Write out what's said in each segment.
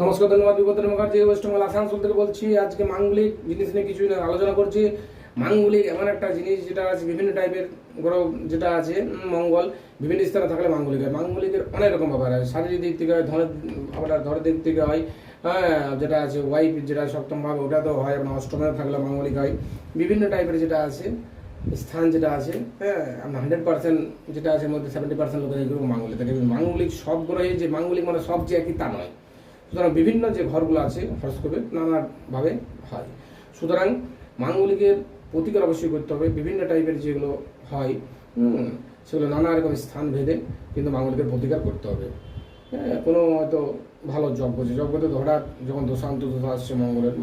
নমস্কার, ধন্যবাদ। বিপদের মুখার্জি ওয়েস্টবেঙ্গল আসানসোল থেকে বলছি। আজকে মাঙ্গলিক জিনিস নিয়ে কিছু আলোচনা করছি। মাঙ্গলিক এমন একটা জিনিস যেটা আছে বিভিন্ন টাইপের গ্রহ, যেটা আছে মঙ্গল বিভিন্ন স্থানে থাকলে মাঙ্গলিক হয়। মাঙ্গলিকের অনেক রকম ব্যাপার হয়, শারীরিক দিক থেকে হয়, ধরের দিক থেকে হয়। হ্যাঁ, যেটা আছে ওয়াইফ যেটা সপ্তম ভাব ওটাতেও হয়, আপনার অষ্টমে থাকলে মাঙ্গলিক হয়। বিভিন্ন টাইপের যেটা আছে স্থান যেটা আছে, হ্যাঁ, আপনার 100% যেটা আছে মধ্যে 70% লোকের এগুলো মাঙ্গলিক থাকে। মাঙ্গলিক সব গ্রহে যে মাঙ্গলিক মানে সব যে একই তা নয়। সুতরাং বিভিন্ন যে ঘরগুলো আছে হরস্কোপে নানাভাবে হয়। সুতরাং মাঙ্গলিকের প্রতিকার অবশ্যই করতে হবে। বিভিন্ন টাইপের যেগুলো হয় সেগুলো নানা রকম স্থান ভেদে কিন্তু মাঙ্গলিকের প্রতিকার করতে হবে। হ্যাঁ, কোনো হয়তো ভালো যজ্ঞতে হঠাৎ যখন দোষান্ত দোষ আসছে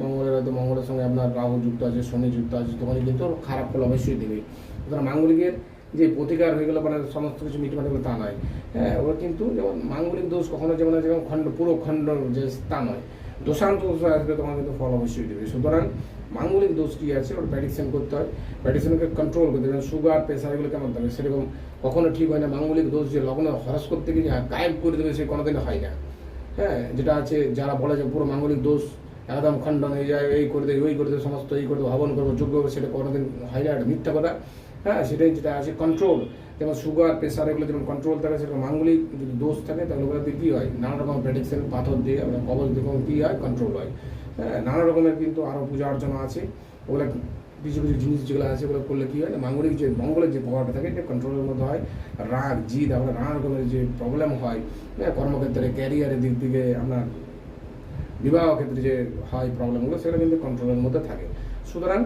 মঙ্গলের হয়তো মঙ্গলের সঙ্গে আপনার রাহু যুক্ত আছে, শনি যুক্ত আছে, তখন কিন্তু খারাপ ফল অবশ্যই দেবে। সুতরাং মাঙ্গলিকের যে প্রতিকার হয়ে গেলো মানে সমস্ত কিছু মিটমাট গেলো তা নয়। হ্যাঁ, ওরা কিন্তু যেমন মাঙ্গলিক দোষ কখনো যেমন পুরো খণ্ড যে তা নয়, দোষান্ত দোষ আসবে তখন কিন্তু ফল অবশ্যই দেবে। সুতরাং মাঙ্গলিক দোষ কী আছে ওর প্রেডিকশন করতে হয়, প্রেডিকশনকে কন্ট্রোল করতে হবে। সুগার প্রেশার এগুলো কেমন থাকবে সেরকম কখনো ঠিক হয় না। মাঙ্গলিক দোষ যে লগ্ন হরস করতে গিয়ে গায়েব করে দেবে সে কোনোদিন হয় না। হ্যাঁ, যেটা আছে যারা বলে যে পুরো মাঙ্গলিক দোষ একদম খণ্ডন হয়ে যায়, এই করে দেবে ওই করে দেবে সমস্ত এই করে দেবে হবন করবো যোগ্য হবে, সেটা কোনোদিন হয় না, একটা মিথ্যা কথা। হ্যাঁ, সেটাই যেটা আছে কন্ট্রোল, যেমন সুগার প্রেশার এগুলো যেমন কন্ট্রোল থাকে সেরকম মাঙ্গলিক যদি দোষ থাকে তাহলে ওগুলোতে কী হয় নানা রকম প্রেডিকশন পাথর দিয়ে আমরা কবচ দিয়ে কী হয় কন্ট্রোল হয়। হ্যাঁ, নানা রকমের কিন্তু আরও পূজা অর্চনা আছে, ওগুলো কিছু কিছু জিনিস যেগুলো আছে ওগুলো করলে কী হয় মাঙ্গলিক যে মঙ্গলের যে পাওয়ারটা থাকে এটা কন্ট্রোলের মধ্যে হয়। রাগ জিদ আমরা নানা রকমের যে প্রবলেম হয়, হ্যাঁ, কর্মক্ষেত্রে ক্যারিয়ারের দিক থেকে আপনার বিবাহ ক্ষেত্রে যে হয় প্রবলেমগুলো সেগুলো কিন্তু কন্ট্রোলের মধ্যে থাকে। সুতরাং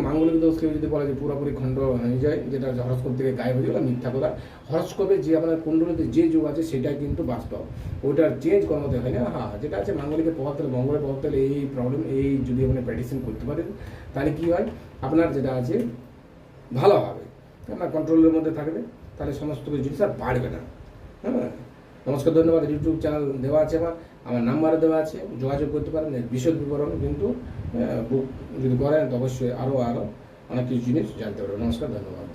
মাঙ্গলিক দোষ কেউ যদি বলে যে পুরোপুরি খণ্ড হয়ে যায়, যেটা হরস্কোপ থেকে গায়েব হয়ে গেলো মিথ্যা কথা। হরস্কোপে যে আপনার কুণ্ডলিতে যে যুগ আছে সেটাই কিন্তু বাস্তব, ওইটার চেঞ্জ করাতে হয় না। হ্যাঁ, যেটা আছে মাঙ্গলিকের প্রভাব তাহলে মঙ্গলের প্রভাব তাহলে এই প্রবলেম এই যদি আপনি প্রেডিকশন করতে পারেন তাহলে কী হয় আপনার যেটা আছে ভালো হবে, আপনার কন্ট্রোলের মধ্যে থাকবে, তাহলে সমস্ত কিছু জিনিস আর বাড়বে না। হ্যাঁ, নমস্কার, ধন্যবাদ। ইউটিউব চ্যানেল দেওয়া আছে, আমার নাম্বারে দেওয়া আছে, যোগাযোগ করতে পারেন। বিশদ বিবরণ কিন্তু বুক যদি করেন তো অবশ্যই আরও অনেক কিছু জিনিস জানতে পারবেন। নমস্কার, ধন্যবাদ।